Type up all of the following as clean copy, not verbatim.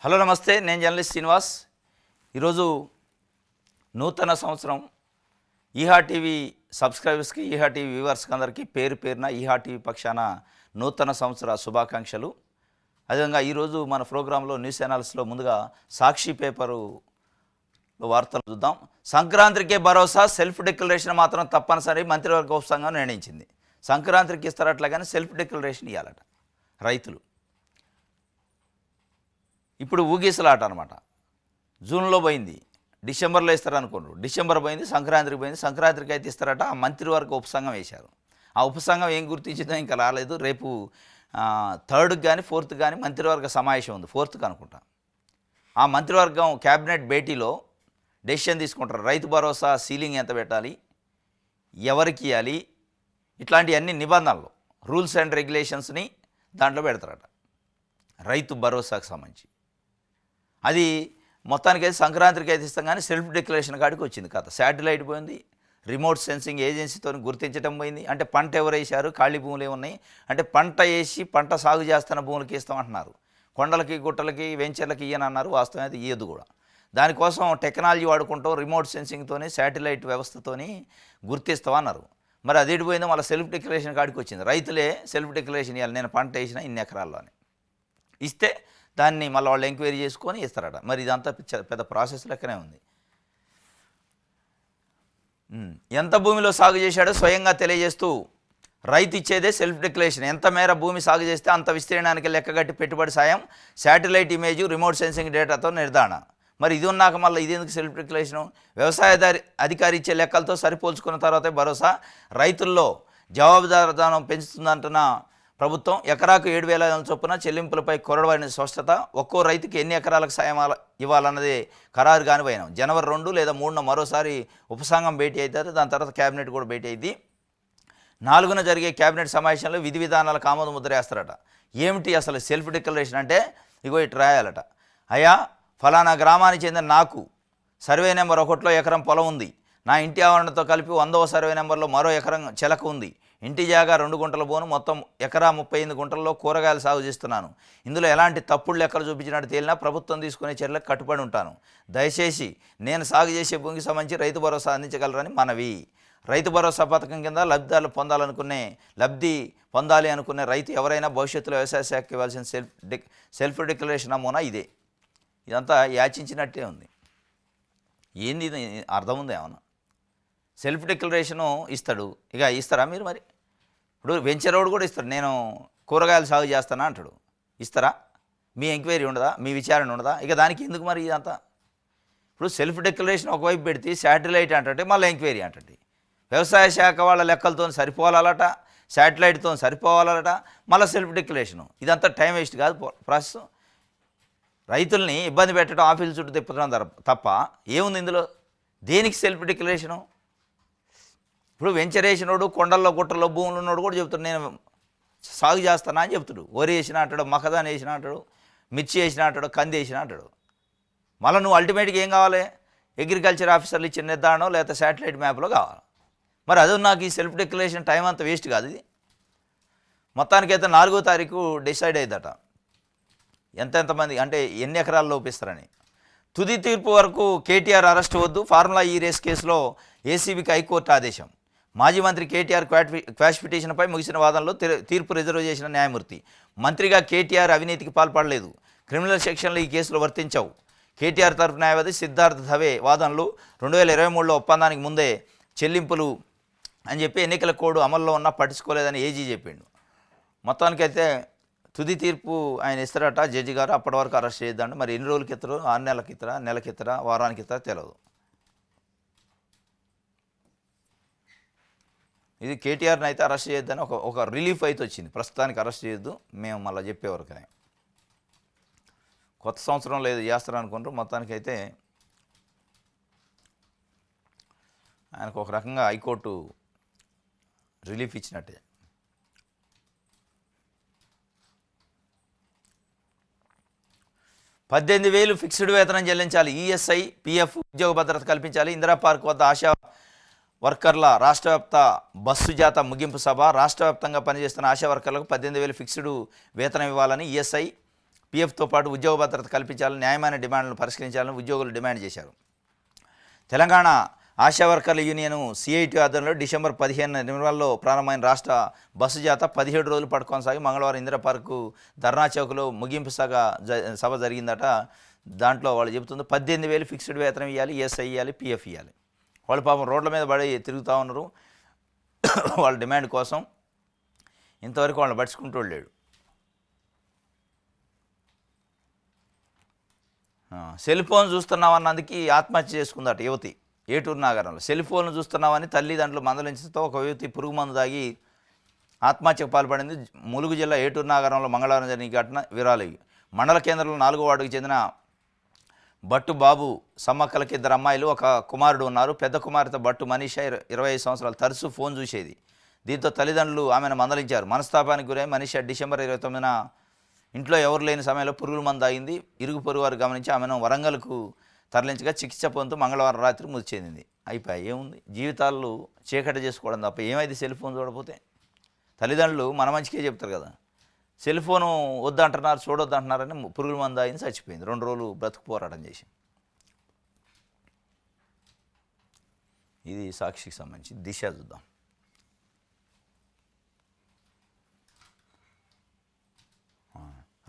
Hello నమస్తే, నేను journalist Srinivas. ఈరోజు నూతన సంవత్సరం. ఈహా టీవీ సబ్స్క్రైబర్స్కి, ఈహా టీవీ వ్యూవర్స్కి అందరికీ పేరు పేరున ఈహా టీవీ పక్షాన నూతన సంవత్సర శుభాకాంక్షలు. అదేవిధంగా ఈరోజు మన ప్రోగ్రాంలో న్యూస్ ఛానల్స్లో ముందుగా సాక్షి పేపరు వార్తలు చూద్దాం. సంక్రాంతికే భరోసా, సెల్ఫ్ డిక్లరేషన్ మాత్రం తప్పనిసరి మంత్రివర్గ ఉపసంఘం నిర్ణయించింది. సంక్రాంతికి ఇస్తారట్లా కానీ సెల్ఫ్ డిక్లరేషన్ ఇవ్వాలట రైతులు. ఇప్పుడు ఊగిసలాట అనమాట. జూన్లో పోయింది, డిసెంబర్లో ఇస్తారనుకోండి. డిసెంబర్ పోయింది, సంక్రాంతికి పోయింది. సంక్రాంతికి అయితే ఇస్తారట. ఆ మంత్రివర్గ ఉపసంఘం వేశారు. ఆ ఉపసంఘం ఏం గుర్తించిందో ఇంకా రాలేదు. రేపు 3కి కానీ 4కి కానీ మంత్రివర్గ సమావేశం ఉంది. 4కి అనుకుంటా. ఆ మంత్రివర్గం క్యాబినెట్ భేటీలో డెసిషన్ తీసుకుంటారు. రైతు భరోసా సీలింగ్ ఎంత పెట్టాలి, ఎవరికి ఇవ్వాలి, ఇట్లాంటి అన్ని నిబంధనలు, రూల్స్ అండ్ రెగ్యులేషన్స్ని దాంట్లో పెడతారట రైతు భరోసాకు సంబంధించి. అది మొత్తానికైతే సంక్రాంతికి అయితే ఇస్తాం కానీ సెల్ఫ్ డిక్లరేషన్ కాడికి వచ్చింది కథ. శాటిలైట్ పోయింది, రిమోట్ సెన్సింగ్ ఏజెన్సీతో గుర్తించడం పోయింది. అంటే పంట ఎవరు వేశారు, ఖాళీ భూములు ఏమున్నాయి అంటే పంట వేసి పంట సాగు చేస్తున్న భూములకి ఇస్తామంటున్నారు. కొండలకి గుట్టలకి వెంచర్లకి ఇయ్యనన్నారు. వాస్తవం అయితే ఇయ్యదు కూడా. దానికోసం టెక్నాలజీ వాడుకుంటాం, రిమోట్ సెన్సింగ్తోని శాటిలైట్ వ్యవస్థతోని గుర్తిస్తామన్నారు. మరి అది ఎడిపోయిందో మళ్ళీ సెల్ఫ్ డిక్లరేషన్ కాడికి వచ్చింది. రైతులే సెల్ఫ్ డిక్లరేషన్ ఇవ్వాలి, నేను పంట వేసిన ఇన్ని ఎకరాల్లో అని ఇస్తే దాన్ని మళ్ళీ వాళ్ళు ఎంక్వైరీ చేసుకొని ఇస్తారట. మరి ఇదంతా పెద్ద ప్రాసెస్ లెక్కనే ఉంది. ఎంత భూమిలో సాగు చేశాడో స్వయంగా తెలియజేస్తూ రైతు ఇచ్చేదే సెల్ఫ్ డిక్లరేషన్. ఎంత మేర భూమి సాగు చేస్తే అంత విస్తీర్ణానికి లెక్కగట్టి పెట్టుబడి సాయం, శాటిలైట్ ఇమేజ్, రిమోట్ సెన్సింగ్ డేటాతో నిర్ధారణ. మరి ఇది ఉన్నాక మళ్ళీ ఇది ఎందుకు సెల్ఫ్ డిక్లరేషను? వ్యవసాయ అధికారి ఇచ్చే లెక్కలతో సరిపోల్చుకున్న తర్వాతే భరోసా. రైతుల్లో జవాబుదారీతనం పెంచుతుందంటున్న ప్రభుత్వం. ఎకరాకు 7,000 చొప్పున చెల్లింపులపై కొరడబడిన స్పష్టత. ఒక్కో రైతుకి ఎన్ని ఎకరాలకు సాయం ఇవ్వాలన్నది ఖరారు కానిపోయినాం. జనవరి 2 లేదా 3న మరోసారి ఉపసంఘం భేటీ అవుతారు. దాని తర్వాత క్యాబినెట్ కూడా భేటీ అయింది. 4న జరిగే క్యాబినెట్ సమావేశంలో విధి విధానాలకు ఆమోద ముద్ర వేస్తారట. ఏమిటి అసలు సెల్ఫ్ డిక్లరేషన్ అంటే? ఇగో ఇటు రాయాలట. అయ్యా, ఫలానా గ్రామానికి చెందిన నాకు సర్వే నెంబర్ 1లో ఎకరం పొలం ఉంది. నా ఇంటి ఆవరణతో కలిపి 100వ సర్వే నెంబర్లో మరో ఎకరం చెలకు ఉంది. ఇంటి జాగా 2 గుంటల భూమి, మొత్తం ఎకరా 35 గుంటల్లో కూరగాయలు సాగు చేస్తున్నాను. ఇందులో ఎలాంటి తప్పుడు లెక్కలు చూపించినట్టు తేలినా ప్రభుత్వం తీసుకునే చర్యలకు కట్టుబడి ఉంటాను. దయచేసి నేను సాగు చేసే భూమికి సంబంధించి రైతు భరోసా అందించగలరని మనవి. రైతు భరోసా పథకం కింద లబ్ధి పొందాలి అనుకునే రైతు ఎవరైనా భవిష్యత్తులో వ్యవసాయ శాఖకి ఇవ్వాల్సిన సెల్ఫ్ డిక్లరేషన్ నమూనా ఇదే. ఇదంతా యాచించినట్టే ఉంది. ఏంది ఇది? అర్థం ఉంది ఏమన్నా? సెల్ఫ్ డిక్లరేషను ఇస్తాడు. ఇక ఇస్తారా మీరు? మరి ఇప్పుడు వెంచరోడు కూడా ఇస్తాడు, నేను కూరగాయలు సాగు చేస్తానా అంటాడు. ఇస్తారా? మీ ఎంక్వైరీ ఉండదా? మీ విచారణ ఉండదా? ఇక దానికి ఎందుకు మరి ఇదంతా? ఇప్పుడు సెల్ఫ్ డిక్లరేషన్ ఒకవైపు పెడితే శాటిలైట్ అంటే మళ్ళీ ఎంక్వైరీ అంటే వ్యవసాయ శాఖ వాళ్ళ లెక్కలతో సరిపోవాలట, శాటిలైట్తో సరిపోవాలట, మళ్ళీ సెల్ఫ్ డిక్లరేషను. ఇదంతా టైం వేస్ట్ కాదు ప్రాసెస్. రైతుల్ని ఇబ్బంది పెట్టడం, ఆఫీసుల చుట్టూ తిప్పడం తప్ప ఏముంది ఇందులో? దేనికి సెల్ఫ్ డిక్లరేషను? ఇప్పుడు వెంచర్ వేసినోడు, కొండల్లో గుట్టల్లో భూములు ఉన్నోడు కూడా చెప్తాడు నేను సాగు చేస్తానా అని చెప్తాడు. వరి వేసిన అంటాడు, మఖదాన్ వేసిన అంటాడు, మిర్చి వేసిన అంటాడు, కంది వేసిన అంటాడు. మళ్ళీ నువ్వు అల్టిమేట్గా ఏం కావాలి? అగ్రికల్చర్ ఆఫీసర్లు ఇచ్చిన నిర్ధారణ లేదా శాటిలైట్ మ్యాప్లో కావాలి. మరి అది నాకు ఈ సెల్ఫ్ డిక్లరేషన్ టైం అంతా వేస్ట్ కాదు ఇది. మొత్తానికైతే 4వ తారీఖు డిసైడ్ అయ్యిందట ఎంతమంది అంటే ఎన్ని ఎకరాలు లోపిస్తారని. తుది తీర్పు వరకు కేటీఆర్ అరెస్ట్ వద్దు. ఫార్ములా ఈ రేస్ కేసులో ఏసీబీకి హైకోర్టు ఆదేశం. మాజీ మంత్రి కేటీఆర్ క్వాష్ పిటిషన్పై ముగిసిన వాదనలో తీర్పు రిజర్వ్ చేసిన న్యాయమూర్తి. మంత్రిగా కేటీఆర్ అవినీతికి పాల్పడలేదు, క్రిమినల్ సెక్షన్లు ఈ కేసులో వర్తించవు. కేటీఆర్ తరఫు న్యాయవాది సిద్ధార్థ్ దవే వాదనలు 2023లో ఒప్పందానికి ముందే చెల్లింపులు అని చెప్పి ఎన్నికల కోడ్ అమల్లో ఉన్నా పట్టించుకోలేదని ఏజీ చెప్పిండు. మొత్తానికైతే తుది తీర్పు ఆయన ఇస్తారట జడ్జి గారు. అప్పటి వరకు అరెస్ట్ చేద్దాం. మరి ఎన్ని రోజులకి ఇస్తారో, 6 నెలలకి ఇస్తారా, నెలకి ఇస్తారా, వారానికి ఇస్తారా తెలియదు. ఇది కేటీఆర్ని అయితే అరెస్ట్ చేయొద్దని ఒక రిలీఫ్ అయితే వచ్చింది. ప్రస్తుతానికి అరెస్ట్ చేయొద్దు, మేము మళ్ళీ చెప్పేవరకనే. కొత్త సంవత్సరంలో ఏదో చేస్తారనుకుంటారు. మొత్తానికైతే ఆయనకు ఒక రకంగా హైకోర్టు రిలీఫ్ ఇచ్చినట్టే. $18,000 ఫిక్స్డ్ వేతనం చెల్లించాలి. ఈఎస్ఐ, పిఎఫ్, ఉద్యోగ భద్రత కల్పించాలి. ఇందిరా పార్క్ వద్ద ఆశా వర్కర్ల రాష్ట్రవ్యాప్త బస్సు జాత ముగింపు సభ. రాష్ట్ర వ్యాప్తంగా పనిచేస్తున్న ఆశా వర్కర్లకు 18,000 ఫిక్స్డ్ వేతనం ఇవ్వాలని ఈఎస్ఐ, పీఎఫ్తో పాటు ఉద్యోగ భద్రత కల్పించాలని, న్యాయమైన డిమాండ్లను పరిష్కరించాలని ఉద్యోగులు డిమాండ్ చేశారు. తెలంగాణ ఆశా వర్కర్ల యూనియన్ సిఐటి ఆధ్వర్యంలో డిసెంబర్ 15 నిర్మల్లో ప్రారంభమైన రాష్ట్ర బస్సు జాత 17 రోజుల పాటు కొనసాగి మంగళవారం ఇందిరా పార్కు ధర్నా చౌక్లో ముగింపు సభ జరిగిందట. దాంట్లో వాళ్ళు చెబుతుంది 18,000 ఫిక్స్డ్ వేతనం ఇవ్వాలి, ఈఎస్ఐ ఇవ్వాలి, పీఎఫ్ ఇవ్వాలి. వాళ్ళు పాపం రోడ్ల మీద పడి తిరుగుతూ ఉన్నారు వాళ్ళ డిమాండ్ కోసం. ఇంతవరకు వాళ్ళని పట్టించుకుంటూ లేడు. సెల్ ఫోన్ చూస్తున్నామన్నందుకు ఆత్మహత్య చేసుకుందట యువతి ఏటూరు నాగరంలో. సెల్ ఫోన్ చూస్తున్నామని తల్లిదండ్రులు మందలించడంతో ఒక యువతి పురుగు మందు తాగి ఆత్మహత్యకు పాల్పడింది. ములుగు జిల్లా ఏటూరు నాగరంలో మంగళవారం జరిగిన ఘటన వివరాలు. మండల కేంద్రంలో 4వ వార్డుకు చెందిన బట్టు బాబు సమ్మక్కలకి 2 అమ్మాయిలు, ఒక కుమారుడు ఉన్నారు. పెద్ద కుమార్తె బట్టు మనీషా 25 సంవత్సరాలు తరచూ ఫోన్ చూసేది. దీంతో తల్లిదండ్రులు ఆమెను మందలించారు. మనస్తాపానికి గురై మనీషా డిసెంబర్ 29న ఇంట్లో ఎవరు లేని సమయంలో పురుగుల మందు తాగింది. ఇరుగు పొరుగు వారు గమనించి ఆమెను వరంగల్కు తరలించగా చికిత్స పొందుతూ మంగళవారం రాత్రి మృతి చెందింది. అయిపోయి ఏముంది, జీవితాలు చీకటి చేసుకోవడం తప్ప ఏమైంది సెల్ ఫోన్ చూడకపోతే. తల్లిదండ్రులు మన మంచికే చెప్తారు కదా, సెల్ ఫోను వద్దంటున్నారు చూడొద్దంటున్నారని పురుగుల మందు తాగింది, చచ్చిపోయింది. 2 రోజులు బ్రతుకు పోరాటం చేసి. ఇది సాక్షికి సంబంధించి. దిశ చూద్దాం.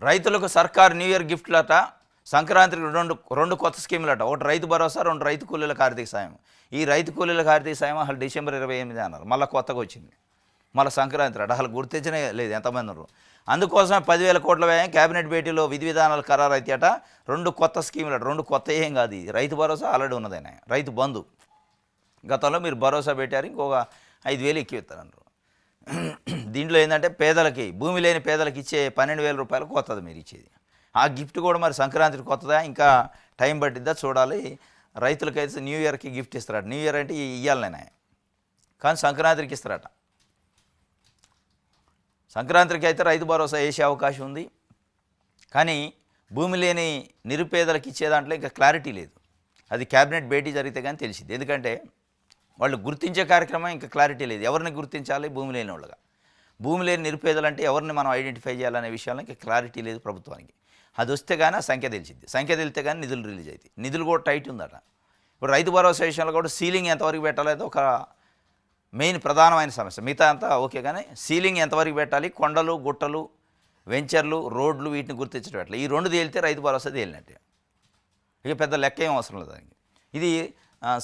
రైతులకు సర్కారు న్యూ ఇయర్ గిఫ్ట్లట. సంక్రాంతికి రెండు కొత్త స్కీములట. ఒకటి రైతు భరోసా, 2 రైతు కూలీలకు ఆర్థిక సాయం. ఈ రైతు కూలీలకు ఆర్థిక సాయం అసలు డిసెంబర్ 28 అన్నారు, మళ్ళీ కొత్తగా వచ్చింది. మళ్ళీ సంక్రాంతి అట, అసలు గుర్తించనే లేదు ఎంతమంది ఉన్నారు. అందుకోసమే 10,000 కోట్ల వ్యయం. కేబినెట్ భేటీలో విధి విధానాలు ఖరారు అయితే అట. 2 కొత్త స్కీములు అట. 2 కొత్త ఏం కాదు. రైతు భరోసా ఆల్రెడీ ఉన్నదైనా, రైతు బంధు గతంలో మీరు భరోసా పెట్టారు, ఇంకొక 5,000 ఎక్కువ ఇస్తారన్నారు. దీంట్లో ఏంటంటే పేదలకి, భూమి లేని పేదలకు ఇచ్చే 12,000 రూపాయలు కొత్తది మీరు ఇచ్చేది. ఆ గిఫ్ట్ కూడా మరి సంక్రాంతికి కొత్తదా, ఇంకా టైం పట్టిద్దా చూడాలి. రైతులకైతే న్యూ ఇయర్కి గిఫ్ట్ ఇస్తారట. న్యూ ఇయర్ అంటే ఇవ్వాలనే, కానీ సంక్రాంతికి ఇస్తారట. సంక్రాంతికి అయితే రైతు భరోసా వేసే అవకాశం ఉంది, కానీ భూమి లేని నిరుపేదలకు ఇచ్చే దాంట్లో ఇంకా క్లారిటీ లేదు. అది క్యాబినెట్ భేటీ జరిగితే కానీ తెలిసింది. ఎందుకంటే వాళ్ళు గుర్తించే కార్యక్రమం ఇంకా క్లారిటీ లేదు. ఎవరిని గుర్తించాలి? భూమి లేని వాళ్ళగా. భూమి లేని నిరుపేదలు అంటే ఎవరిని మనం ఐడెంటిఫై చేయాలనే విషయాల్లో ఇంకా క్లారిటీ లేదు ప్రభుత్వానికి. అది వస్తే కానీ ఆ సంఖ్య తెలిసింది. సంఖ్య తెలిస్తే కానీ నిధులు రిలీజ్ అవుతాయి. నిధులు కూడా టైట్ ఉందట. ఇప్పుడు రైతు భరోసా విషయంలో కూడా సీలింగ్ ఎంతవరకు పెట్టాలేదో ఒక మెయిన్ ప్రధానమైన సమస్య. మిగతా అంతా ఓకే, కానీ సీలింగ్ ఎంతవరకు పెట్టాలి, కొండలు గుట్టలు వెంచర్లు రోడ్లు వీటిని గుర్తించడం ఎట్లా, ఈ 2 తేలితే రైతు భరోసా తేలినట్టే. ఇక పెద్ద లెక్క ఏం అవసరం లేదు దానికి. ఇది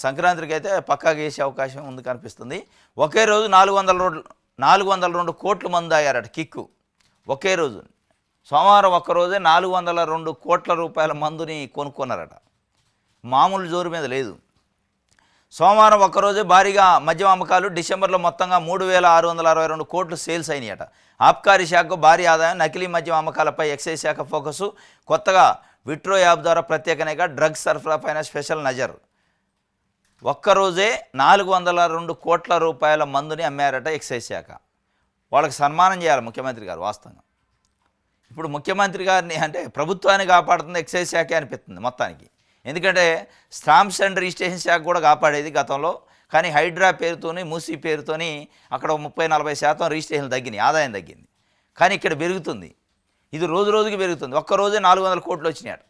సంక్రాంతికి అయితే పక్కాగా వేసే అవకాశం ఉంది కనిపిస్తుంది. ఒకే రోజు 402 కోట్ల మంది తాగారట కిక్కు. ఒకే రోజు సోమవారం ఒక్కరోజే 402 కోట్ల రూపాయల మందుని కొనుక్కున్నారట. మామూలు జోరు మీద లేదు. సోమవారం ఒక్కరోజే భారీగా మద్యం అమ్మకాలు. డిసెంబర్లో మొత్తంగా 3,662 కోట్లు సేల్స్ అయినాయట. ఆబ్కారీ శాఖకు భారీ ఆదాయం. నకిలీ మద్యం అమ్మకాలపై ఎక్సైజ్ శాఖ ఫోకసు. కొత్తగా విట్రో యాప్ ద్వారా ప్రత్యేక నిఘా. డ్రగ్స్ సరఫరా పైన స్పెషల్ నజర్. ఒక్కరోజే 402 కోట్ల రూపాయల మందుని అమ్మారట ఎక్సైజ్ శాఖ. వాళ్ళకి సన్మానం చేయాలి ముఖ్యమంత్రి గారు వాస్తవంగా. ఇప్పుడు ముఖ్యమంత్రి గారిని అంటే ప్రభుత్వాన్ని కాపాడుతుంది ఎక్సైజ్ శాఖ అనిపిస్తుంది మొత్తానికి. ఎందుకంటే స్టాంప్స్ అండ్ రిజిస్ట్రేషన్ శాఖ కూడా కాపాడేది గతంలో, కానీ హైడ్రా పేరుతోని మూసీ పేరుతోని అక్కడ 30-40% రిజిస్ట్రేషన్లు తగ్గినాయి, ఆదాయం తగ్గింది. కానీ ఇక్కడ పెరుగుతుంది. ఇది రోజు రోజుకి పెరుగుతుంది. ఒక్కరోజే 400 కోట్లు వచ్చినాయట.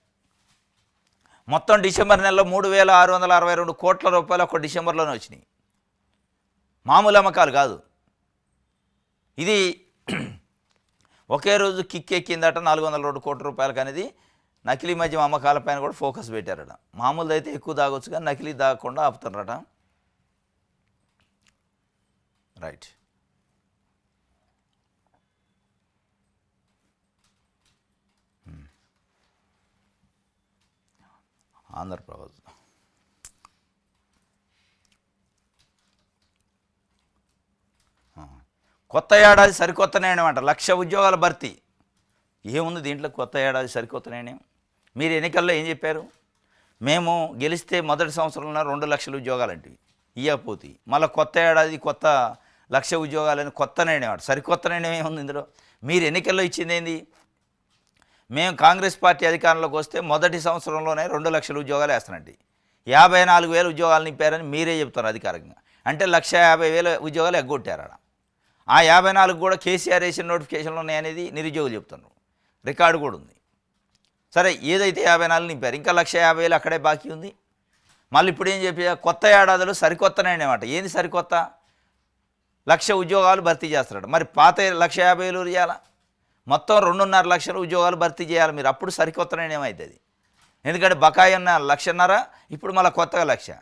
మొత్తం డిసెంబర్ నెలలో 3,662 కోట్ల రూపాయలు ఒక్క డిసెంబర్లోనే వచ్చినాయి. మామూలు అమ్మకాలు కాదు. ఇది ఒకే రోజు కిక్ ఎక్కిందట 402 కోట్ల రూపాయలకు అనేది. నకిలీ మద్యం అమ్మకాలపైన కూడా ఫోకస్ పెట్టారట. మామూలుది అయితే ఎక్కువ తాగొచ్చు, కానీ నకిలీ తాగకుండా ఆపుతారట. రైట్. ఆంధ్రప్రదేశ్ కొత్త ఏడాది సరికొత్త నిర్ణయం అంట. 1,00,000 ఉద్యోగాల భర్తీ. ఏముంది దీంట్లో కొత్త ఏడాది సరికొత్త నిర్ణయం? మీరు ఎన్నికల్లో ఏం చెప్పారు? మేము గెలిస్తే మొదటి సంవత్సరంలో 2,00,000 ఉద్యోగాలు అంటే ఇవ్వకపోతే మళ్ళీ కొత్త ఏడాది కొత్త 1,00,000 ఉద్యోగాలని కొత్త నిర్ణయం అంట. సరికొత్త నిర్ణయం ఏముంది ఇందులో? మీరు ఎన్నికల్లో ఇచ్చింది ఏంది? మేము కాంగ్రెస్ పార్టీ అధికారంలోకి వస్తే మొదటి సంవత్సరంలోనే 2,00,000 ఉద్యోగాలు వేస్తానండి. 54,000 ఉద్యోగాలు నింపారని మీరే చెప్తారు అధికారికంగా. అంటే 1,50,000 ఉద్యోగాలు ఎగ్గొట్టారు. ఆ 54 కూడా కేసీఆర్ వేసిన నోటిఫికేషన్లు ఉన్నాయనేది నిరుద్యోగులు చెప్తున్నారు. రికార్డు కూడా ఉంది. సరే ఏదైతే 54 నింపారు, ఇంకా 1,50,000 అక్కడే బాకీ ఉంది. మళ్ళీ ఇప్పుడు ఏం చెప్పి కొత్త ఏడాదిలో సరికొత్తనే అనమాట. ఏంది సరికొత్త? 1,00,000 ఉద్యోగాలు భర్తీ చేస్తున్నాడు. మరి పాత 1,50,000 ఇవ్వాలా? మొత్తం 2.5 లక్షల ఉద్యోగాలు భర్తీ చేయాలి మీరు, అప్పుడు సరికొత్త నిర్ణయం అవుతుంది. ఎందుకంటే బకాయి ఉన్న 1,50,000, ఇప్పుడు మళ్ళీ కొత్తగా 1,00,000.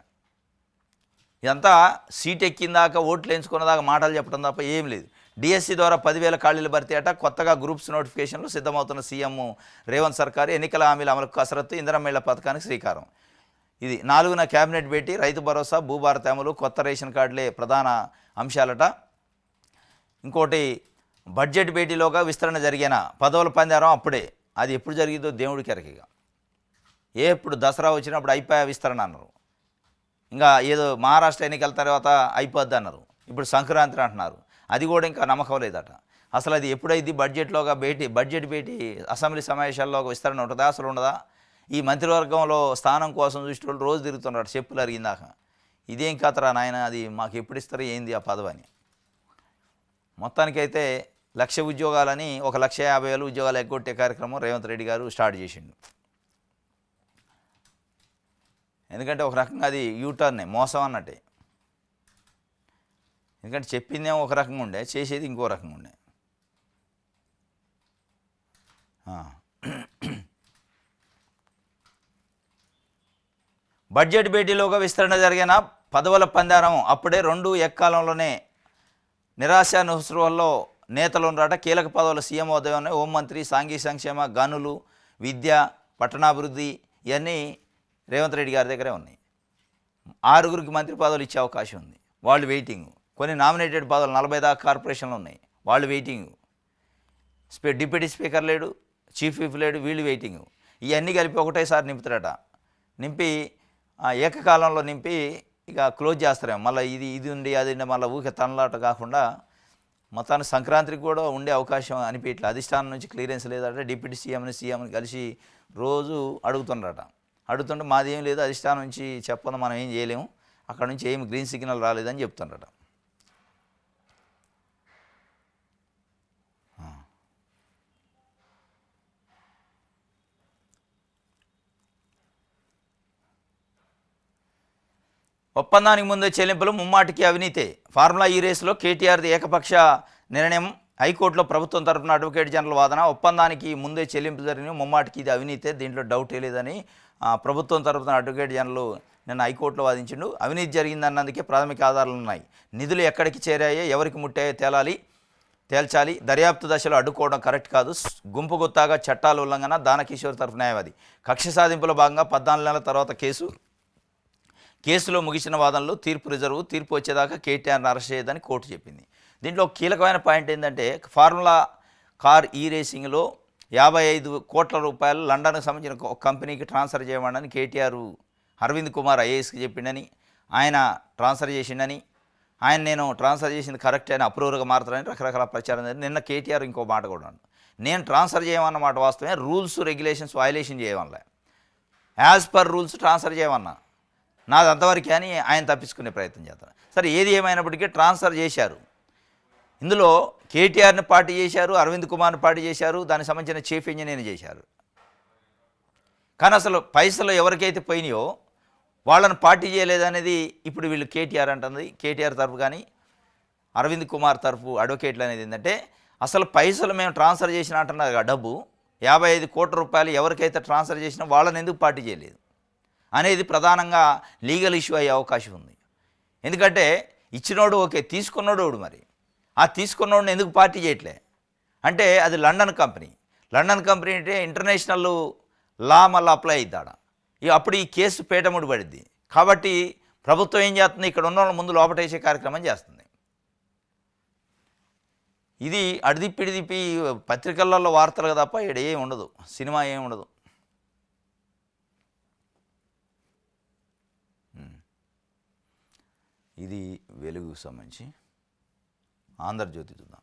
ఇదంతా సీట్ ఎక్కిందాక ఓట్లు ఎంచుకున్నదాకా మాటలు చెప్పడం తప్ప ఏం లేదు. డిఎస్సి ద్వారా 10,000 ఖాళీలు భర్తీ అట. కొత్తగా గ్రూప్స్ నోటిఫికేషన్లు సిద్ధమవుతున్న సీఎం రేవంత్ సర్కారు ఎన్నికల హామీల అమలుకు కసరత్తు, ఇందిరమ్మ పథకానికి శ్రీకారం. ఇది 4న కేబినెట్ భేటీ, రైతు భరోసా, భూభారతి అమలు, కొత్త రేషన్ కార్డులే ప్రధాన అంశాలట. ఇంకోటి బడ్జెట్ భేటీలోగా విస్తరణ జరిగిన పదవుల పందారం అప్పుడే, అది ఎప్పుడు జరిగిందో దేవుడికి ఎరకిగా. ఎప్పుడు దసరా వచ్చినప్పుడు అయిపోయా విస్తరణ అన్నారు, ఇంకా ఏదో మహారాష్ట్ర ఎన్నికల తర్వాత అయిపోద్ది అన్నారు, ఇప్పుడు సంక్రాంతి అంటున్నారు, అది కూడా ఇంకా నమ్మకం లేదట. అసలు అది ఎప్పుడైంది? బడ్జెట్ భేటీ అసెంబ్లీ సమావేశాల్లో విస్తరణ ఉంటుందా? అసలు ఉండదా? ఈ మంత్రివర్గంలో స్థానం కోసం చూసేటోళ్ళు రోజు తిరుగుతున్నారు చెప్పులు అరిగిందాక. ఇదేం కథరా నాయన, అది మాకు ఎప్పుడు ఇస్తారో ఏంది ఆ పదవని. మొత్తానికైతే 1,00,000 ఉద్యోగాలని 1,50,000 ఉద్యోగాలు ఎగ్గొట్టే కార్యక్రమం రేవంత్ రెడ్డి గారు స్టార్ట్ చేసిండు. ఎందుకంటే ఒక రకంగా అది యూటర్నే, మోసం అన్నట్టే. ఎందుకంటే చెప్పిందేమో ఒక రకంగా ఉండే, చేసేది ఇంకో రకంగా ఉండే. బడ్జెట్ భేటీలోగా విస్తరణ జరిగిన పదవుల పందారం అప్పుడే, 2 ఏకకాలంలోనే. నిరాశ నిస్పృహల్లో నేతలు ఉన్నారట. కీలక పదవుల సీఎం ఉదయం ఉన్నాయి. హోంమంత్రి, సాంఘిక సంక్షేమ, గనులు, విద్య, పట్టణాభివృద్ధి ఇవన్నీ రేవంత్ రెడ్డి గారి దగ్గరే ఉన్నాయి. 6గురికి మంత్రి పదవులు ఇచ్చే అవకాశం ఉంది, వాళ్ళు వెయిటింగ్. కొన్ని నామినేటెడ్ పదవులు 40 దాకా కార్పొరేషన్లు ఉన్నాయి, వాళ్ళు వెయిటింగ్. డిప్యూటీ స్పీకర్ లేడు, చీఫ్ విప్ లేడు, వీళ్ళు వెయిటింగ్. ఇవన్నీ కలిపి ఒకటేసారి నింపుతారట. నింపి ఏకకాలంలో నింపి ఇక క్లోజ్ చేస్తారేమో. మళ్ళీ ఇది ఉండి అది మళ్ళీ ఊకే తనలాట కాకుండా మొత్తానికి సంక్రాంతికి కూడా ఉండే అవకాశం అనిపించట్లేదు. అధిష్టానం నుంచి క్లియరెన్స్ లేదట. డిప్యూటీ సీఎంని కలిసి రోజు అడుగుతుండట. అడుగుతుంటే మాది ఏం లేదు, అధిష్టానం నుంచి చెప్పదు, మనం ఏం చేయలేము, అక్కడ నుంచి ఏం గ్రీన్ సిగ్నల్ రాలేదని చెప్తుండట. ఒప్పందానికి ముందే చెల్లింపులు ముమ్మాటికి అవినీతే. ఫార్ములా ఈ రేసులో కేటీఆర్ది ఏకపక్ష నిర్ణయం. హైకోర్టులో ప్రభుత్వం తరఫున అడ్వకేట్ జనరల్ వాదన. ఒప్పందానికి ముందే చెల్లింపు జరిగిన ముమ్మాటికి ఇది అవినీతే, దీంట్లో డౌటే లేదని ప్రభుత్వం తరఫున అడ్వకేట్ జనరల్ నిన్న హైకోర్టులో వాదించిండు. అవినీతి జరిగిందన్నందుకే ప్రాథమిక ఆధారాలు ఉన్నాయి. నిధులు ఎక్కడికి చేరాయో, ఎవరికి ముట్టాయో తేల్చాలి. దర్యాప్తు దశలో అడ్డుకోవడం కరెక్ట్ కాదు. గుంపు గుత్తాగా చట్టాల ఉల్లంఘన. దానకిషోర్ తరఫు న్యాయవాది. కక్ష సాధింపులో భాగంగా 14 నెలల తర్వాత కేసులో ముగిసిన వాదనలు, తీర్పు రిజర్వు. తీర్పు వచ్చేదాకా కేటీఆర్ని అరెస్ట్ చేయదని కోర్టు చెప్పింది. దీంట్లో కీలకమైన పాయింట్ ఏంటంటే, ఫార్ములా కార్ ఈ రేసింగ్లో 55 కోట్ల రూపాయలు లండన్కు సంబంధించిన ఒక కంపెనీకి ట్రాన్స్ఫర్ చేయమని కేటీఆర్ అరవింద్ కుమార్ ఐఏఎస్కి చెప్పిండని, ఆయన ట్రాన్స్ఫర్ చేసిండని, నేను ట్రాన్స్ఫర్ చేసింది కరెక్ట్ అని అప్రూవర్గా మారుతారని రకరకాల ప్రచారం జరిగింది. నిన్న కేటీఆర్ ఇంకో మాట కూడా అన్నాడు, నేను ట్రాన్స్ఫర్ చేయమన్నమాట వాస్తవమే, రూల్స్ రెగ్యులేషన్స్ వయలేషన్ చేయమన్నా, యాజ్ పర్ రూల్స్ ట్రాన్స్ఫర్ చేయమన్నా, నాది అంతవరకే అని ఆయన తప్పించుకునే ప్రయత్నం చేస్తారు. సరే, ఏది ఏమైనప్పటికీ ట్రాన్స్ఫర్ చేశారు. ఇందులో కేటీఆర్ని పార్టీ చేశారు, అరవింద్ కుమార్ని పార్టీ చేశారు, దానికి సంబంధించిన చీఫ్ ఇంజనీర్ని చేశారు. కానీ అసలు పైసలు ఎవరికైతే పోయినాయో వాళ్ళని పార్టీ చేయలేదనేది ఇప్పుడు వీళ్ళు కేటీఆర్ అంటుంది. కేటీఆర్ తరఫు కానీ అరవింద్ కుమార్ తరఫు అడ్వకేట్లు అనేది ఏంటంటే, అసలు పైసలు మేము ట్రాన్స్ఫర్ చేసిన అంటున్నారు, డబ్బు 55 కోట్ల రూపాయలు ఎవరికైతే ట్రాన్స్ఫర్ చేసినా వాళ్ళని ఎందుకు పార్టీ చేయలేదు అనేది ప్రధానంగా లీగల్ ఇష్యూ అయ్యే అవకాశం ఉంది. ఎందుకంటే ఇచ్చినోడు ఓకే, తీసుకున్నోడు మరి ఆ తీసుకున్నోడిని ఎందుకు పార్టీ చేయట్లే అంటే, అది లండన్ కంపెనీ అంటే ఇంటర్నేషనల్ లా మళ్ళీ అప్లై అవుతాడ. అప్పుడు ఈ కేసు పీటముడి పడిద్ది. కాబట్టి ప్రభుత్వం ఏం చేస్తుంది, ఇక్కడ ఉన్న వాళ్ళ ముందు లోపటేసే కార్యక్రమం చేస్తుంది. ఇది అడిదిప్పి పత్రికలలో వార్తలు తప్ప ఇక్కడ ఏమి ఉండదు, సినిమా ఏమి ఉండదు. ఇది వెలుగుకు సంబంధించి ఆంధ్రజ్యోతి చూద్దాం.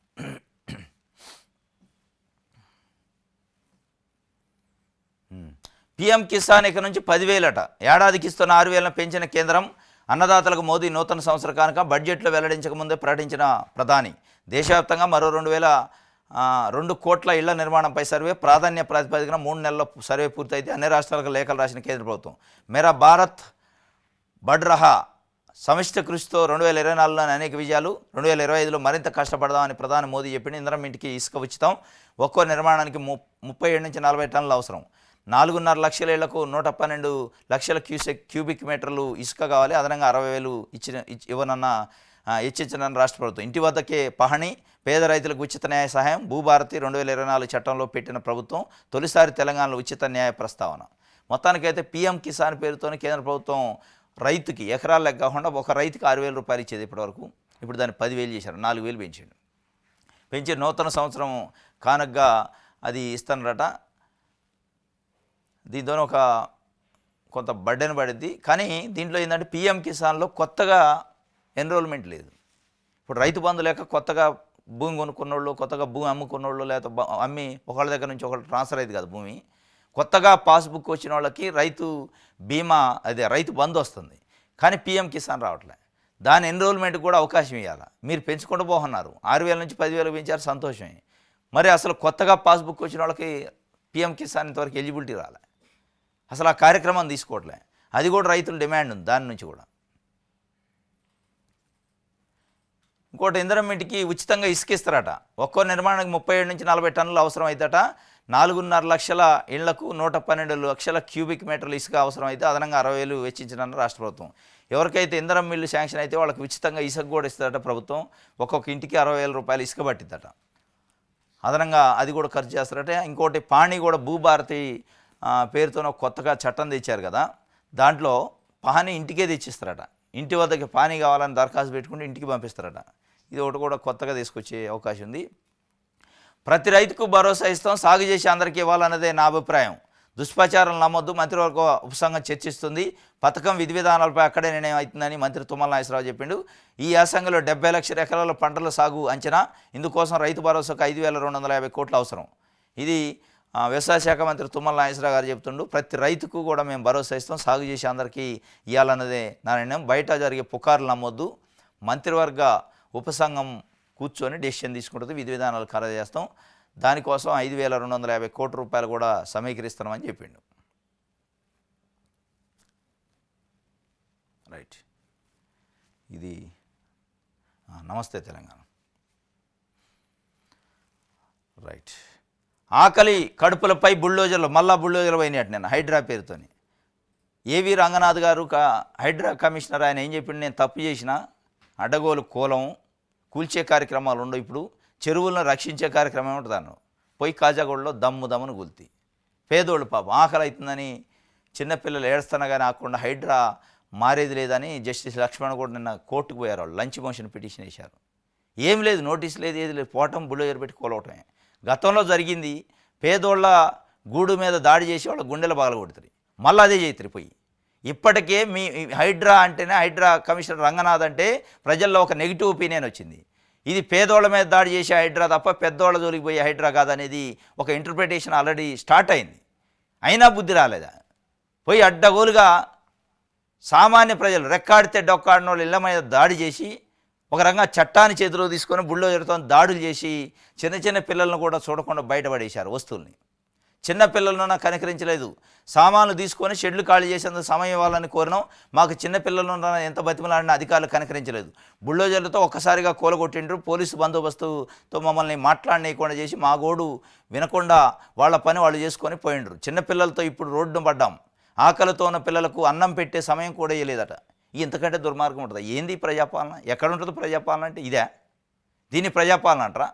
పీఎం కిసాన్ ఇక నుంచి 10,000 అట. ఏడాదికి ఇస్తున్న 6,000 పెంచిన కేంద్రం. అన్నదాతలకు మోదీ నూతన సంవత్సర కానుక. బడ్జెట్లో వెల్లడించక ముందే ప్రకటించిన ప్రధాని. దేశవ్యాప్తంగా మరో 2,000 2 కోట్ల ఇళ్ల నిర్మాణంపై సర్వే ప్రాధాన్య ప్రాతిపదికన 3 నెలల్లో సర్వే పూర్తయితే అన్ని రాష్ట్రాలకు లేఖలు రాసిన కేంద్ర ప్రభుత్వం. మేరా భారత్ బడ్ రహా సమిష్టి కృషితో 2024లోని అనేక విజయాలు, 2025లో మరింత కష్టపడదామని ప్రధాని మోదీ చెప్పింది. ఇందిరమ్మ ఇంటికి ఇసుక ఉచితం, ఒక్కో నిర్మాణానికి 37 నుంచి 40 టన్నులు అవసరం. 4.5 లక్షల ఇళ్లకు 112 లక్షల క్యూబిక్ మీటర్లు ఇసుక కావాలి. అదనంగా 60,000 ఇవ్వనన్న హెచ్చరించిన రాష్ట్ర ప్రభుత్వం. ఇంటి వద్దకే పహణి, పేద రైతులకు ఉచిత న్యాయ సహాయం. భూభారతి 2024 చట్టంలో పెట్టిన ప్రభుత్వం తొలిసారి తెలంగాణలో ఉచిత న్యాయ ప్రస్తావన. మొత్తానికైతే పీఎం కిసాన్ పేరుతోనే కేంద్ర ప్రభుత్వం రైతుకి ఎకరాలు లెక్క కాకుండా ఒక రైతుకి 6,000 రూపాయలు ఇచ్చేది ఇప్పటివరకు. ఇప్పుడు దాన్ని 10,000 చేశారు, 4,000 పెంచాడు. పెంచి నూతన సంవత్సరం కానుకగా అది ఇస్తానరట. దీంతో ఒక కొంత బర్డెన్ పడింది. కానీ దీంట్లో ఏంటంటే పీఎం కిసాన్లో కొత్తగా ఎన్రోల్మెంట్ లేదు. ఇప్పుడు రైతు బంధు లేక కొత్తగా భూమి కొనుక్కున్నోళ్ళు, కొత్తగా భూమి అమ్ముకున్నోళ్ళు, లేకపోతే అమ్మి ఒకళ్ళ దగ్గర నుంచి ఒకళ్ళు ట్రాన్స్ఫర్ అయ్యేది కాదు భూమి. కొత్తగా పాస్బుక్ వచ్చిన వాళ్ళకి రైతు బీమా అదే రైతు బంధు వస్తుంది. కానీ పీఎం కిసాన్ రావట్లే. దాని ఎన్రోల్మెంట్ కూడా అవకాశం ఇవ్వాలి. మీరు పెంచుకుంటూ పోతున్నారు, 6,000 నుంచి 10,000 పెంచారు, సంతోషమే. మరి అసలు కొత్తగా పాస్బుక్ వచ్చిన వాళ్ళకి పీఎం కిసాన్ ఇంతవరకు ఎలిజిబిలిటీ రాలే. అసలు ఆ కార్యక్రమం తీసుకోవట్లే. అది కూడా రైతుల డిమాండ్ ఉంది దాని నుంచి కూడా. ఇంకోటి, ఇందిరమ్మ ఇంటికి ఉచితంగా ఇసుక ఇస్తారట. ఒక్కో నిర్మాణానికి 37 నుంచి 40 టన్నులు అవసరం అవుతాట. 4.5 లక్షల ఇళ్లకు 112 లక్షల క్యూబిక్ మీటర్లు ఇసుక అవసరం అయితే అదనంగా 60,000 వెచ్చించిన రాష్ట్ర ప్రభుత్వం. ఎవరికైతే ఇందిరమ్మ ఇల్లు శాంక్షన్ అయితే వాళ్ళకి ఉచితంగా ఇసుక కూడా ఇస్తారట ప్రభుత్వం. ఒక్కొక్క ఇంటికి 60,000 రూపాయలు ఇసుక పట్టిద్దట. అదనంగా అది కూడా ఖర్చు చేస్తారట. ఇంకోటి, పాణి కూడా భూభారతి పేరుతో కొత్తగా చట్టం తెచ్చారు కదా, దాంట్లో పాని ఇంటికే తెచ్చిస్తారట. ఇంటి వద్దకి పానీ కావాలని దరఖాస్తు పెట్టుకుంటే ఇంటికి పంపిస్తారట. ఇది ఒకటి కూడా కొత్తగా తీసుకొచ్చే అవకాశం ఉంది. ప్రతి రైతుకు భరోసా ఇస్తాం, సాగు చేసి అందరికీ ఇవ్వాలన్నదే నా అభిప్రాయం. దుష్ప్రచారం నమ్మొద్దు, మంత్రివర్గ ఉపసంఘం చర్చిస్తుంది. పథకం విధి విధానాలపై అక్కడే నిర్ణయం అవుతుందని మంత్రి తుమ్మల నాగేశ్వరరావు చెప్పిండు. ఈ యాసంగిలో 70 లక్షల ఎకరాల పంటల సాగు అంచనా. ఇందుకోసం రైతు భరోసాకు 5,250 కోట్లు అవసరం. ఇది వ్యవసాయ శాఖ మంత్రి తుమ్మల నాగేశ్వరరావు గారు చెప్తుండు. ప్రతి రైతుకు కూడా మేము భరోసా ఇస్తాం, సాగు చేసి అందరికీ ఇవ్వాలన్నదే నా నిర్ణయం. బయట జరిగే పుకార్లు నమ్మొద్దు, మంత్రివర్గ ఉపసంఘం కూర్చొని డెసిషన్ తీసుకుంటుంది, విధి విధానాలు ఖరారు చేస్తాం. దానికోసం 5,250 కోట్ల రూపాయలు కూడా సమీకరిస్తున్నామని చెప్పిండు. రైట్, ఇది నమస్తే తెలంగాణ. రైట్, ఆకలి కడుపులపై బుల్డోజర్లు, మళ్ళా బుల్డోజర్లు పోయినట్టు నేను హైడ్రా పేరుతోని. ఏవి రంగనాథ్ గారు హైడ్రా కమిషనర్, ఆయన ఏం చెప్పిండు, నేను తప్పు చేసిన అడ్డగోలు కూలం కూల్చే కార్యక్రమాలు ఉండవు, ఇప్పుడు చెరువులను రక్షించే కార్యక్రమం ఉంటుంది అన్నాడు. పోయి కాజాగూడలో దమ్మును కూల్తి. పేదోళ్ళు పాపం ఆకలి అవుతుందని చిన్నపిల్లలు ఏడుస్తున్నా కానీ ఆకుండా హైడ్రా మారేది లేదని జస్టిస్ లక్ష్మణ్ కూడా నిన్న కోర్టుకు పోయారు. వాళ్ళు లంచ్ మోషన్ పిటిషన్ వేశారు. ఏం లేదు, నోటీస్ లేదు, ఏది లేదు, పోవటం బుల్డోజర్ పెట్టి కూలవటమే. గతంలో జరిగింది, పేదోళ్ళ గూడు మీద దాడి చేసి వాళ్ళ గుండెలు పగలగొడుతుంది, మళ్ళీ అదే చేతురు పోయి. ఇప్పటికే మీ హైడ్రా అంటేనే, హైడ్రా కమిషనర్ రంగనాథ్ అంటే ప్రజల్లో ఒక నెగిటివ్ ఒపీనియన్ వచ్చింది. ఇది పేదోళ్ళ మీద దాడి చేసే హైడ్రా తప్ప పెద్దోళ్ళ జోలికి పోయే హైడ్రా కాదనేది ఒక ఇంటర్ప్రిటేషన్ ఆల్రెడీ స్టార్ట్ అయింది. అయినా బుద్ధి రాలేదా, పోయి అడ్డగోలుగా సామాన్య ప్రజలు రెక్కాడితే డొక్కాడిన వాళ్ళు ఇళ్ళ మీద దాడి చేసి ఒక రకంగా చట్టాన్ని చేతిలో తీసుకొని బుల్డోజర్తో దాడులు చేసి చిన్న చిన్న పిల్లలను కూడా చూడకుండా బయటపడేశారు వస్తువుల్ని. చిన్న పిల్లలను కనికరించలేదు. సామాన్లు తీసుకొని షెడ్లు ఖాళీ చేసేందుకు సమయం ఇవ్వాలని కోరినాం, మాకు చిన్న పిల్లలను ఎంత బతిమలాడినా అధికారులు కనికరించలేదు. బుల్డోజర్లతో ఒక్కసారిగా కూలగొట్టిండ్రు. పోలీసు బందోబస్తుతో మమ్మల్ని మాట్లాడనీయకుండా చేసి మా గోడు వినకుండా వాళ్ళ పని వాళ్ళు చేసుకొని పోయిండ్రు. చిన్నపిల్లలతో ఇప్పుడు రోడ్డును పడ్డాం. ఆకలితో ఉన్న పిల్లలకు అన్నం పెట్టే సమయం కూడా ఇవ్వలేదట. ఇంతకంటే దుర్మార్గం ఉంటుందా? ఏంది ప్రజాపాలన? ఎక్కడ ఉంటుంది ప్రజాపాలన అంటే? ఇదే, దీన్ని ప్రజాపాలన అంటారా?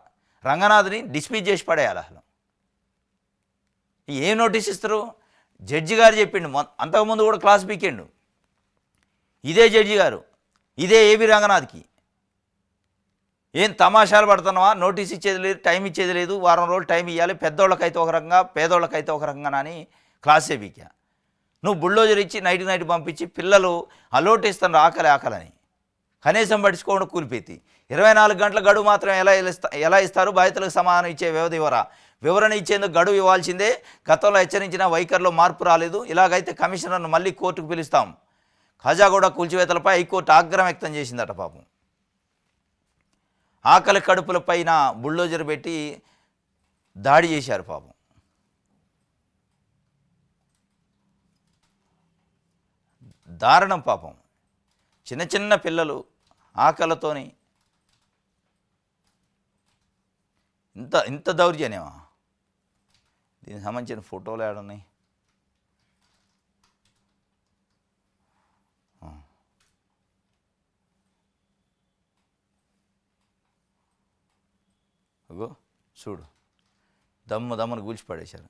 రంగనాథ్ని డిస్మిస్ చేసి పడేయాలి. అసలు ఏం నోటీస్ ఇస్తారు? జడ్జి గారు చెప్పిండు, అంతకుముందు కూడా క్లాస్ పీకిండు ఇదే జడ్జి గారు, ఇదే ఏవి రంగనాథ్కి. ఏం తమాషాలు పడుతున్నావా? నోటీస్ ఇచ్చేది లేదు, టైం ఇచ్చేది లేదు, వారం రోజులు టైం ఇవ్వాలి, పెద్దోళ్ళకైతే ఒక రకంగా పేదోళ్ళకైతే ఒక రకంగా అని క్లాసే పీకా. నువ్వు బుల్డోజర్ ఇచ్చి నైట్ పంపించి పిల్లలు అలోట్ ఇస్తాను ఆకలని కనీసం పట్టించుకోకుండా కూలిపోయి 24 గంటల గడువు మాత్రం ఎలా ఇస్తారు? బాధితులకు సమాధానం ఇచ్చే వ్యవధి ఇవ్వరా? వివరణ ఇచ్చేందుకు గడువు ఇవ్వాల్సిందే. గతంలో హెచ్చరించిన వైఖరిలో మార్పు రాలేదు. ఇలాగైతే కమిషనర్ను మళ్ళీ కోర్టుకు పిలుస్తాం. ఖాజాగూడ కూల్చివేతలపై హైకోర్టు ఆగ్రహం వ్యక్తం చేసిందట. పాపం ఆకలి కడుపులపైన బుల్డోజర్ పెట్టి దాడి చేశారు పాపం. దారుణం పాపం. చిన్న చిన్న పిల్లలు ఆకలితోని ఇంత ఇంత దౌర్జన్యమా? దీనికి సంబంధించిన ఫోటోలు ఏడున్నాయి? అగో చూడు, దమ్మును కూల్చిపడేశారు.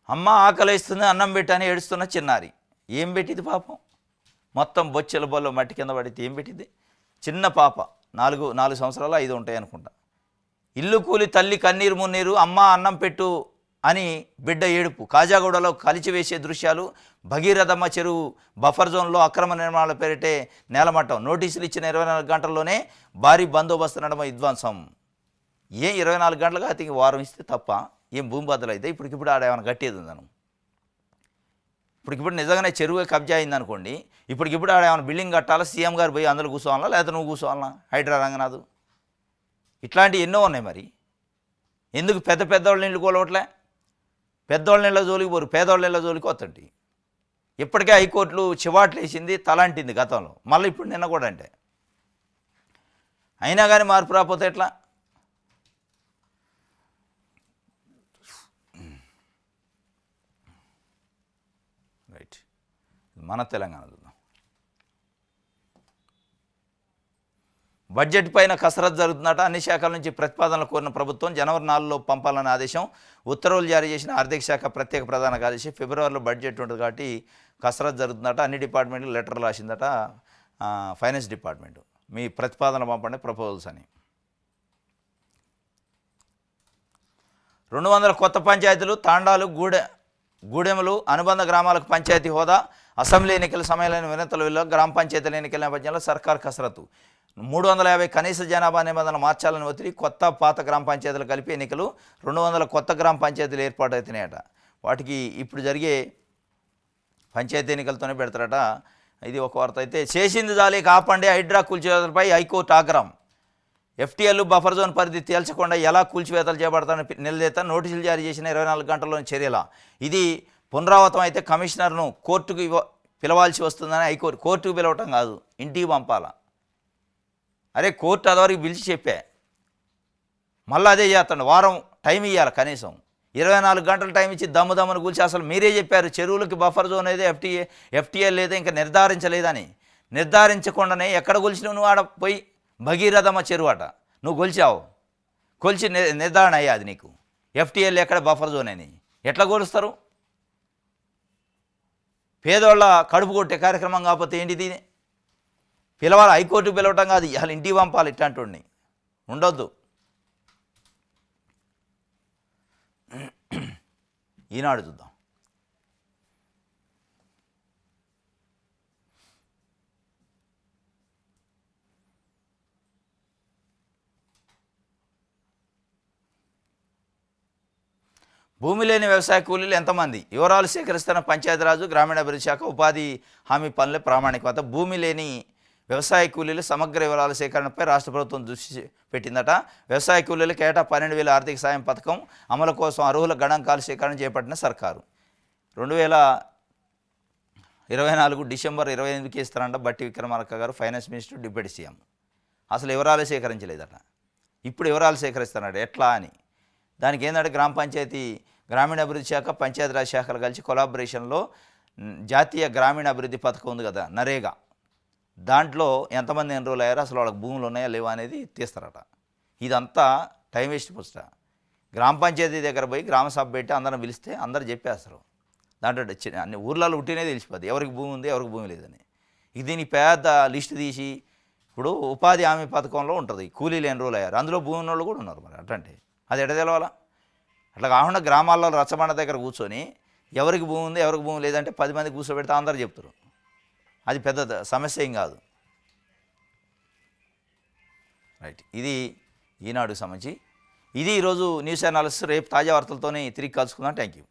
అమ్మ ఆకలిస్తుంది అన్నం పెట్టని ఏడుస్తున్న చిన్నారి. ఏం పెట్టింది పాపం? మొత్తం బొచ్చెల బొల్ల మట్టి కింద పడితే ఏం పెట్టింది? చిన్న పాప, 4 సంవత్సరాలు 5 ఉంటాయి అనుకుంటా. ఇల్లు కూలి తల్లి కన్నీరు మున్నీరు, అమ్మ అన్నం పెట్టు అని బిడ్డ ఏడుపు. కాజాగూడలో కలిచివేసే దృశ్యాలు. భగీరథమ్మ చెరువు బఫర్ జోన్లో అక్రమ నిర్మాణాల పేరిటే నేలమట్టం. నోటీసులు ఇచ్చిన 24 గంటల్లోనే భారీ బందోబస్తు నడమ విధ్వంసం. 24 గంటలుగా అతికి వారం ఇస్తే తప్ప ఏం భూమి బద్దలు అయితే ఇప్పటికిప్పుడు ఆడేమైనా కట్టేది ఉందను? ఇప్పటికిప్పుడు నిజంగానే చెరువు కబ్జా అయిందనుకోండి, ఇప్పటికిప్పుడు ఆడేమైనా బిల్డింగ్ కట్టాలా, సీఎం గారు పోయి అందులో కూర్చోవాలా, లేకపోతే నువ్వు కూర్చోవాలా? హైడ్రా రంగనాథ్ ఇట్లాంటివి ఎన్నో ఉన్నాయి. మరి ఎందుకు పెద్దోళ్ళ నీళ్ళు కూలవట్లే? పెద్దోళ్ళ నీళ్ళ జోలికి పోరు, పేదోళ్ళ నీళ్ళ జోలికి వస్తుంటే ఇప్పటికే హైకోర్టులు చివాట్లు వేసింది, తలంటింది గతంలో, మళ్ళీ ఇప్పుడు నిన్న కూడా. అంటే అయినా కానీ మార్పు రాకపోతే ఎట్లా? రైట్, మన తెలంగాణ చూద్దాం. బడ్జెట్ పైన కసరత్తు జరుగుతుందట. అన్ని శాఖల నుంచి ప్రతిపాదనలు కోరిన ప్రభుత్వం జనవరి 4లో పంపాలన్న ఆదేశం. ఉత్తర్వులు జారీ చేసిన ఆర్థిక శాఖ ప్రత్యేక ప్రధాన కార్యదర్శి. ఫిబ్రవరిలో బడ్జెట్ ఉంటుంది కాబట్టి కసరత్తు జరుగుతుందట. అన్ని డిపార్ట్మెంట్లు లెటర్లు రాసిందట ఫైనాన్స్ డిపార్ట్మెంటు. మీ ప్రతిపాదనలు పంపండి ప్రపోజల్స్ అని. 200 కొత్త పంచాయతీలు, తాండాలు, గూడెములు, అనుబంధ గ్రామాలకు పంచాయతీ హోదా. అసెంబ్లీ ఎన్నికల సమయంలో వినతుల విలువ. గ్రామ పంచాయతీల ఎన్నికల నేపథ్యంలో సర్కార్ కసరత్తు. 350 కనీస జనాభా నిబంధనలు మార్చాలని ఒత్తిడి. కొత్త పాత గ్రామ పంచాయతీలు కలిపి ఎన్నికలు. 200 కొత్త గ్రామ పంచాయతీలు ఏర్పాటు అవుతున్నాయట. వాటికి ఇప్పుడు జరిగే పంచాయతీ ఎన్నికలతోనే పెడతారట. ఇది ఒక వార్త. అయితే చేసింది జాలి కాపండి, హైడ్రా కూల్చివేతలపై హైకోర్టు ఆగ్రహం. ఎఫ్టీఎల్ బఫర్ జోన్ పరిధి తేల్చకుండా ఎలా కూల్చివేతలు చేపడతారని నిలదీత. నోటీసులు జారీ చేసిన 24 గంటల్లోని చర్యల. ఇది పునరావృతం అయితే కమిషనర్ను కోర్టుకు పిలవాల్సి వస్తుందని హైకోర్టు. కోర్టుకు పిలవటం కాదు, ఇంటికి పంపాలా. అరే కోర్టు అదివరకు పిలిచి చెప్పా, మళ్ళీ అదే చేస్తాడు. వారం టైం ఇవ్వాలి కనీసం. 24 గంటల టైం ఇచ్చి దమ్మును కూల్చి. అసలు మీరే చెప్పారు చెరువులకి బఫర్ జోన్ అయితే ఎఫ్టీఎల్ లేదా ఇంకా నిర్ధారించలేదని. నిర్ధారించకుండానే ఎక్కడ కూల్చినావు నువ్వు? ఆడ పోయి భగీరథమ్మ చెరువు అట నువ్వు కొలిచావు. కొలిచి నిర్ధారణ అయ్యాది నీకు ఎఫ్టీఎల్ ఎక్కడ బఫర్ జోన్ అని. ఎట్లా కొలుస్తారు? పేదోళ్ళ కడుపు కొట్టే కార్యక్రమం కాకపోతే ఏంటిది? పిలవాలి, హైకోర్టు పిలవటం కాదు, అసలు ఇంటికి పంపాలి. ఇట్లాంటి ఉండొద్దు. ఈనాడు చూద్దాం. భూమి లేని వ్యవసాయ కూలీలు ఎంతమంది? వివరాలు సేకరిస్తున్న పంచాయతీరాజు గ్రామీణాభివృద్ధి శాఖ. ఉపాధి హామీ పనులే ప్రామాణికత. భూమి లేని వ్యవసాయ కూలీలు సమగ్ర వివరాల సేకరణపై రాష్ట్ర ప్రభుత్వం దృష్టి పెట్టిందట. వ్యవసాయ కూలీలకు ఏటా 12,000 ఆర్థిక సాయం పథకం అమలు కోసం అర్హుల గణాంకాల సేకరణ చేపట్టిన సర్కారు. 2024 డిసెంబర్ 28కి ఇస్తారంట బట్టి విక్రమార్క గారు, ఫైనాన్స్ మినిస్టర్, డిప్యూటీ సీఎం. అసలు వివరాలు సేకరించలేదట. ఇప్పుడు వివరాలు సేకరిస్తున్నాడు ఎట్లా అని. దానికి ఏంటంటే గ్రామ పంచాయతీ గ్రామీణాభివృద్ధి శాఖ పంచాయతీరాజ్ శాఖలు కలిసి కొలాబరేషన్లో జాతీయ గ్రామీణాభివృద్ధి పథకం ఉంది కదా, నరేగా. దాంట్లో ఎంతమంది ఎన్రోల్ అయ్యారో, అసలు వాళ్ళకి భూములు ఉన్నాయా లేవా అనేది తీస్తారట. ఇదంతా టైం వేస్ట్ పుస్త. గ్రామ పంచాయతీ దగ్గర పోయి గ్రామ సభ పెట్టి అందరం పిలిస్తే అందరూ చెప్పేస్తారు. దాంట్లో అన్ని ఊర్లలో ఉట్టినే తెలిసిపోద్ది ఎవరికి భూమి ఉంది ఎవరికి భూమి లేదని. దీనికి పెద్ద లిస్ట్ తీసి ఇప్పుడు ఉపాధి హామీ పథకంలో ఉంటుంది, కూలీలు ఎన్రోల్ అయ్యారు, అందులో భూమి ఉన్న వాళ్ళు కూడా ఉన్నారు. మరి అట్లాంటి అది ఎట తెలవాలా? అట్లా కాకుండా గ్రామాల్లో రచ్చబండ దగ్గర కూర్చొని ఎవరికి భూమి ఉంది ఎవరికి భూమి లేదంటే 10 మంది కూర్చోబెడితే అందరూ చెప్తారు. అది పెద్ద సమస్య ఏం కాదు. రైట్, ఇది ఈనాడుకు సంబంధించి. ఇది ఈరోజు న్యూస్ అనాలిసిస్. రేపు తాజా వార్తలతోనే తిరిగి కలుసుకుందాం. Thank you.